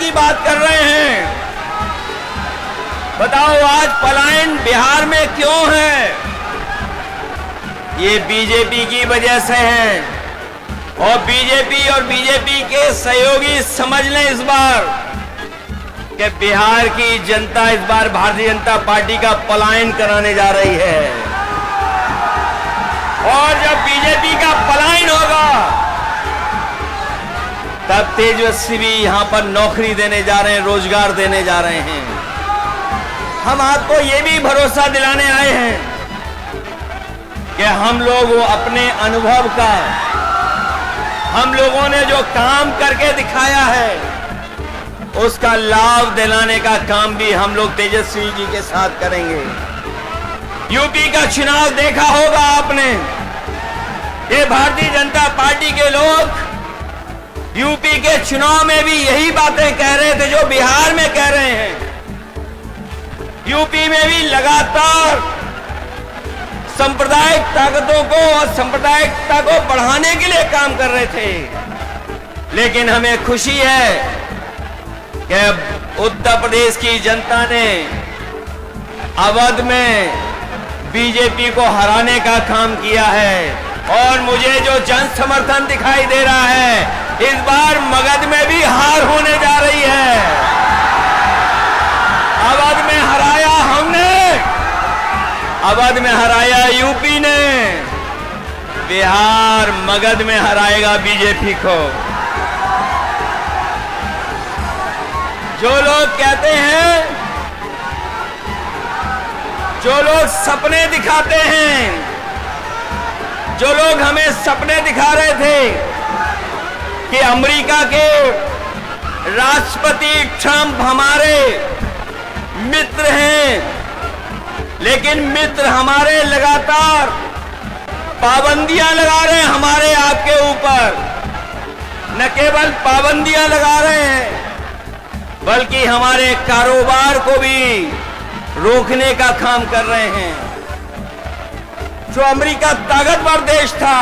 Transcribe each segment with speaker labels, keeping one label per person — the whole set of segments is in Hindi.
Speaker 1: की बात कर रहे हैं। बताओ आज पलायन बिहार में क्यों है? ये बीजेपी की वजह से है। और बीजेपी के सहयोगी समझ लें इस बार कि बिहार की जनता इस बार भारतीय जनता पार्टी का पलायन कराने जा रही है। और जब बीजेपी का पलायन होगा तब तेजस्वी भी यहां पर नौकरी देने जा रहे हैं, रोजगार देने जा रहे हैं। हम आपको ये भी भरोसा दिलाने आए हैं कि हम लोग अपने अनुभव का, हम लोगों ने जो काम करके दिखाया है उसका लाभ दिलाने का काम भी हम लोग तेजस्वी जी के साथ करेंगे। यूपी का चुनाव देखा होगा आपने। ये भारतीय जनता पार्टी के लोग यूपी के चुनाव में भी यही बातें कह रहे थे जो बिहार में कह रहे हैं। यूपी में भी लगातार सांप्रदायिक ताकतों को और सांप्रदायिकता को बढ़ाने के लिए काम कर रहे थे। लेकिन हमें खुशी है कि उत्तर प्रदेश की जनता ने अवध में बीजेपी को हराने का काम किया है। और मुझे जो जन समर्थन दिखाई दे रहा है, इस बार मगध में भी हार होने जा रही है। अवध में हराया हमने, अवध में हराया यूपी ने, बिहार मगध में हराएगा बीजेपी को। जो लोग कहते हैं, जो लोग सपने दिखाते हैं, जो लोग हमें सपने दिखा रहे थे कि अमेरिका के राष्ट्रपति ट्रंप हमारे मित्र हैं, लेकिन मित्र हमारे लगातार पाबंदियां लगा रहे हैं हमारे आपके ऊपर। न केवल पाबंदियां लगा रहे हैं बल्कि हमारे कारोबार को भी रोकने का काम कर रहे हैं। जो अमेरिका ताकतवर देश था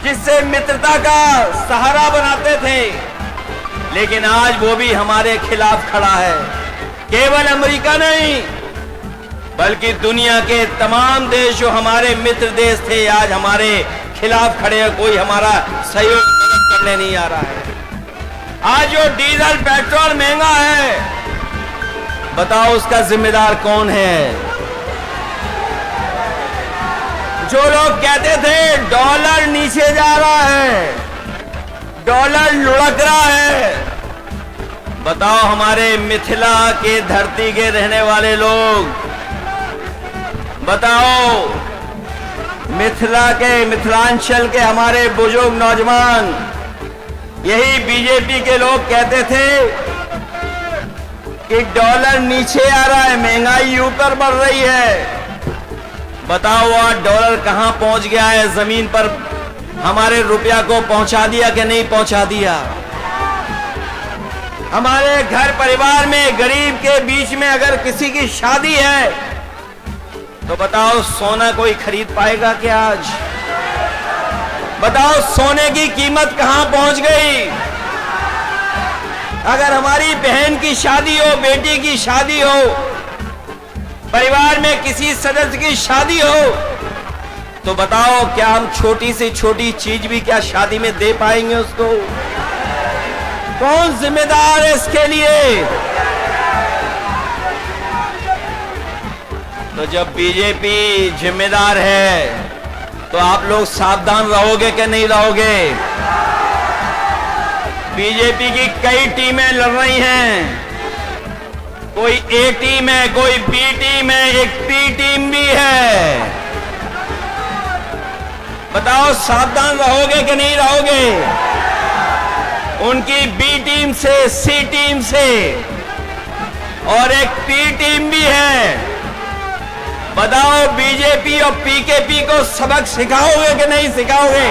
Speaker 1: जिससे मित्रता का सहारा बनाते थे, लेकिन आज वो भी हमारे खिलाफ खड़ा है। केवल अमेरिका नहीं बल्कि दुनिया के तमाम देश जो हमारे मित्र देश थे आज हमारे खिलाफ खड़े हैं। कोई हमारा सहयोग करने नहीं आ रहा है। आज जो डीजल पेट्रोल महंगा है, बताओ उसका जिम्मेदार कौन है? जो लोग कहते थे डॉलर नीचे जा रहा है, डॉलर लुढ़क रहा है, बताओ हमारे मिथिला के धरती के रहने वाले लोग, बताओ मिथिलांचल के हमारे बुजुर्ग नौजवान, यही बीजेपी के लोग कहते थे कि डॉलर नीचे आ रहा है, महंगाई ऊपर बढ़ रही है। बताओ आज डॉलर कहां पहुंच गया है? जमीन पर हमारे रुपया को पहुंचा दिया कि नहीं पहुंचा दिया? हमारे घर परिवार में गरीब के बीच में अगर किसी की शादी है तो बताओ सोना कोई खरीद पाएगा क्या आज? बताओ सोने की कीमत कहां पहुंच गई? अगर हमारी बहन की शादी हो, बेटी की शादी हो, परिवार में किसी सदस्य की शादी हो, तो बताओ क्या हम छोटी से छोटी चीज भी क्या शादी में दे पाएंगे उसको? कौन जिम्मेदार है इसके लिए? तो जब बीजेपी जिम्मेदार है तो आप लोग सावधान रहोगे कि नहीं रहोगे? बीजेपी की कई टीमें लड़ रही हैं। कोई ए टीम है, कोई बी टीम है, एक पी टीम भी है। बताओ सावधान रहोगे कि नहीं रहोगे? उनकी बी टीम से, सी टीम से और एक पी टीम भी है। बताओ बीजेपी और पीकेपी को सबक सिखाओगे कि नहीं सिखाओगे?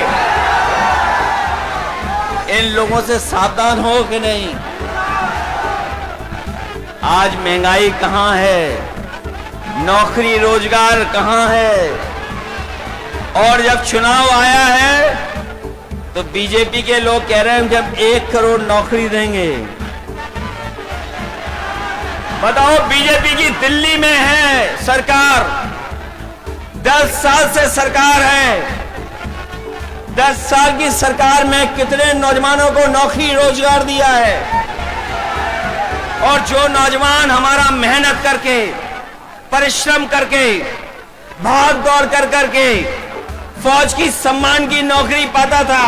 Speaker 1: इन लोगों से सावधान हो कि नहीं? आज महंगाई कहां है? नौकरी रोजगार कहां है? और जब चुनाव आया है तो बीजेपी के लोग कह रहे हैं जब 1 करोड़ नौकरी देंगे, बताओ, बीजेपी की दिल्ली में है सरकार, 10 साल से सरकार है। 10 साल की सरकार में कितने नौजवानों को नौकरी रोजगार दिया है। और जो नौजवान हमारा मेहनत करके, परिश्रम करके, भाग दौड़ कर करके फौज की सम्मान की नौकरी पाता था,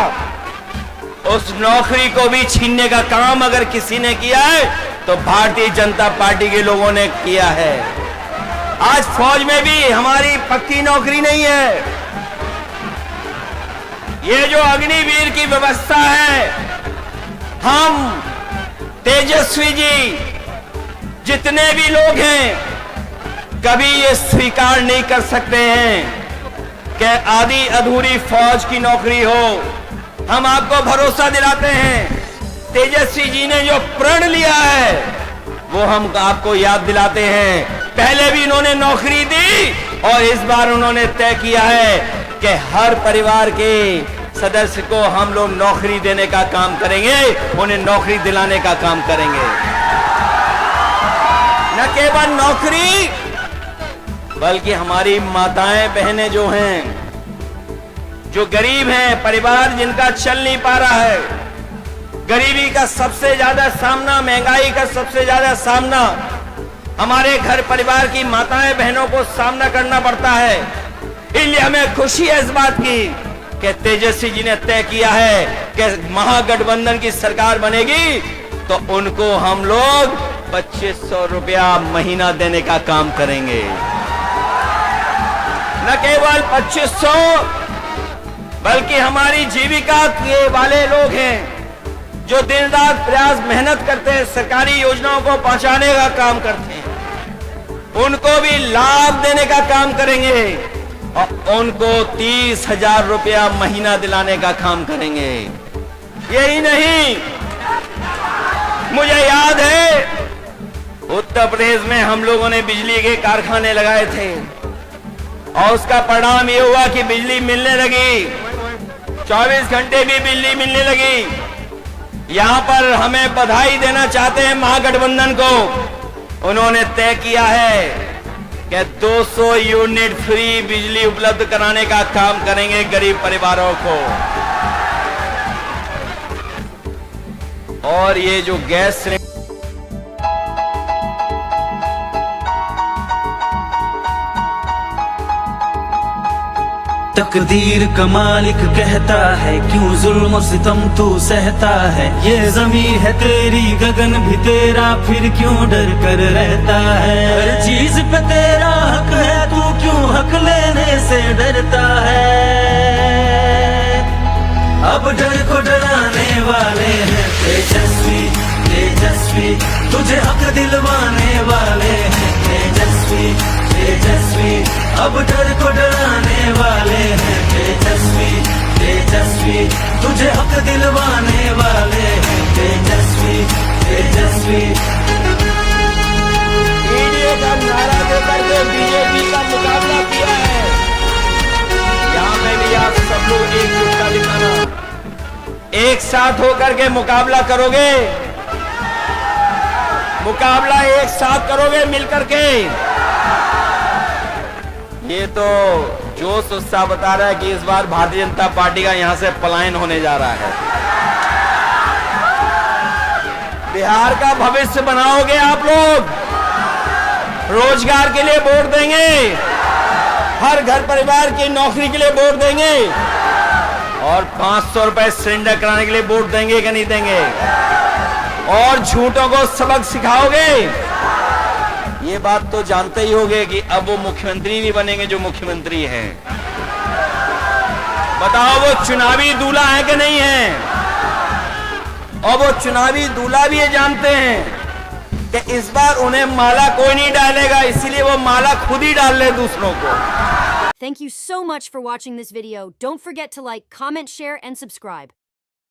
Speaker 1: उस नौकरी को भी छीनने का काम अगर किसी ने किया है तो भारतीय जनता पार्टी के लोगों ने किया है। आज फौज में भी हमारी पक्की नौकरी नहीं है। ये जो अग्निवीर की व्यवस्था है, हम तेजस्वी जी जितने भी लोग हैं कभी ये स्वीकार नहीं कर सकते हैं कि आधी अधूरी फौज की नौकरी हो। हम आपको भरोसा दिलाते हैं, तेजस्वी जी ने जो प्रण लिया है वो हम आपको याद दिलाते हैं। पहले भी इन्होंने नौकरी दी और इस बार उन्होंने तय किया है कि हर परिवार के सदस्य को हम लोग नौकरी देने का काम करेंगे, उन्हें नौकरी दिलाने का काम करेंगे। न केवल नौकरी बल्कि हमारी माताएं बहनें जो हैं, जो गरीब हैं, परिवार जिनका चल नहीं पा रहा है, गरीबी का सबसे ज्यादा सामना, महंगाई का सबसे ज्यादा सामना हमारे घर परिवार की माताएं बहनों को सामना करना पड़ता है। इसलिए हमें खुशी है इस बात की कि तेजस्वी जी ने तय किया है कि महागठबंधन की सरकार बनेगी तो उनको हम लोग 2500 रुपया महीना देने का काम करेंगे। न केवल 2500 बल्कि हमारी जीविका के वाले लोग हैं जो दिन रात प्रयास मेहनत करते हैं, सरकारी योजनाओं को पहुंचाने का काम करते हैं, उनको भी लाभ देने का काम करेंगे और उनको 30,000 रुपया महीना दिलाने का काम करेंगे। यही नहीं, मुझे याद है उत्तर प्रदेश में हम लोगों ने बिजली के कारखाने लगाए थे और उसका परिणाम ये हुआ कि बिजली मिलने लगी, 24 घंटे भी बिजली मिलने लगी। यहां पर हमें बधाई देना चाहते हैं महागठबंधन को। उन्होंने तय किया है कि 200 यूनिट फ्री बिजली उपलब्ध कराने का काम करेंगे गरीब परिवारों को। और ये जो गैस
Speaker 2: तकदीर का मालिक कहता है क्यों जुल्म सितम तू सहता है। ये ज़मीं है तेरी, गगन भी तेरा, फिर क्यों डर कर रहता है। हर चीज पे तेरा हक है, तू क्यों हक लेने से डरता है। अब डर को डराने वाले हैं तेजस्वी, तेजस्वी तुझे हक दिलवाने वाले हैं तेजस्वी, तेजस्वी। अब डर को डराने वाले हैं तेजस्वी, तेजस्वी तुझे हक दिलवाने वाले हैं तेजस्वी, तेजस्वी।
Speaker 1: ईडीए का नारा देकर के बीजेपी का मुकाबला किया है। यहाँ पे भी आप सब लोग एकजुटता दिखाना, एक साथ होकर के मुकाबला करोगे, मुकाबला एक साथ करोगे मिलकर के। ये तो जोश उत्साह बता रहा है कि इस बार भारतीय जनता पार्टी का यहां से पलायन होने जा रहा है। बिहार का भविष्य बनाओगे आप लोग, रोजगार के लिए वोट देंगे, हर घर परिवार की नौकरी के लिए वोट देंगे और 500 रुपए सिलेंडर कराने के लिए वोट देंगे कि नहीं देंगे। और झूठों को सबक सिखाओगे। ये बात तो जानते ही होंगे कि अब वो मुख्यमंत्री नहीं बनेंगे जो मुख्यमंत्री हैं। बताओ वो चुनावी दूल्हा है कि नहीं है। और वो चुनावी दूल्हा भी ये जानते हैं कि इस बार उन्हें माला कोई नहीं डालेगा, इसीलिए वो माला खुद ही डाल ले दूसरों को।
Speaker 3: Thank you so much for watching this video. Don't forget to like, comment, share, and subscribe.